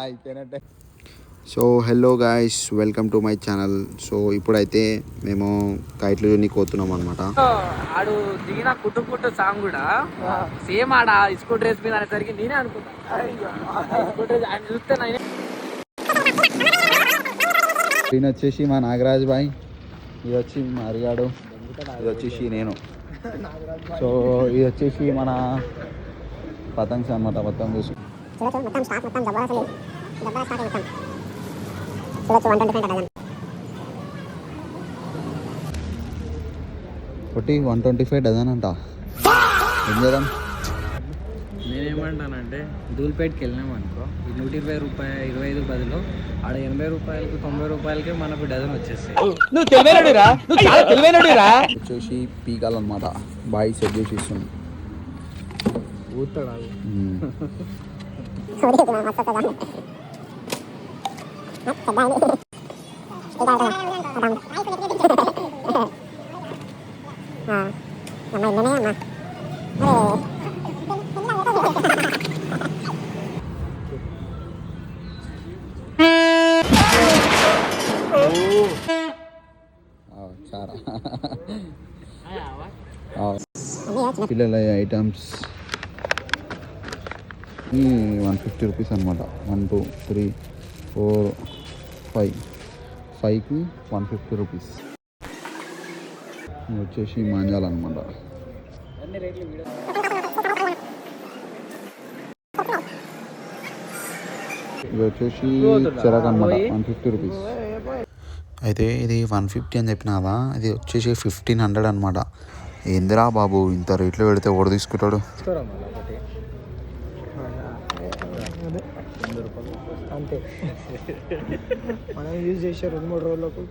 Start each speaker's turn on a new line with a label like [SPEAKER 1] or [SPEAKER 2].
[SPEAKER 1] అయిపోయినట్టే. So hello guys, welcome to my channel. So ఇప్పుడైతే మేము కైట్లు పోతున్నాం అనమాట.
[SPEAKER 2] ఆడు దిగిన కుట్టు సాంగ్ కూడా సేమ్ ఆడ ఇస్కో డ్రెస్ మీద అనేసరికి నేనే అనుకున్నా ఆయన చూస్తే
[SPEAKER 1] ఈయన వచ్చేసి మా నాగరాజ్ బాయ్, ఇది వచ్చి మా అరిగాడు, ఇది వచ్చేసి నేను. సో ఇది వచ్చేసి మన పతంగ్స్ అనమాట. పతంగ్ చూసి ఒకటి 125 డజన్ అంట. ఏం చేద్దాం?
[SPEAKER 2] నేనేమంటానంటే ధూల్పేట్కి వెళ్ళినాం అనుకో, ఈ 120 రూపాయలు 25 బదులు ఆడ 80 రూపాయలకి 90 రూపాయలకి మనకు డజన్ వచ్చేస్తాయి. నువ్వు తెలివైనడురా, నువ్వు చాలా తెలివైనడురా.
[SPEAKER 1] వచ్చేసి పీకాలన్నమాట. బాయ్ సెట్ చేసి ఇస్తుంది.
[SPEAKER 2] ఊతాడు
[SPEAKER 1] పిల్లల ఐటమ్స్ 150 రూపీస్ అనమాట. 1 2 3 4 5 5కి 150 రూపీస్. వచ్చేసి మాంజాలన్నమాట. ఇది వచ్చేసి చెరకు అనమాట. 150 రూపీస్. అయితే ఇది 150 అని చెప్పిన కదా, ఇది వచ్చేసి 1500 అనమాట. ఏందిరా బాబు, ఇంత రేట్లో పెడితే ఓడ తీసుకుంటాడు.
[SPEAKER 2] అంతే మనం యూజ్ చేసే 2-3 రోజులకు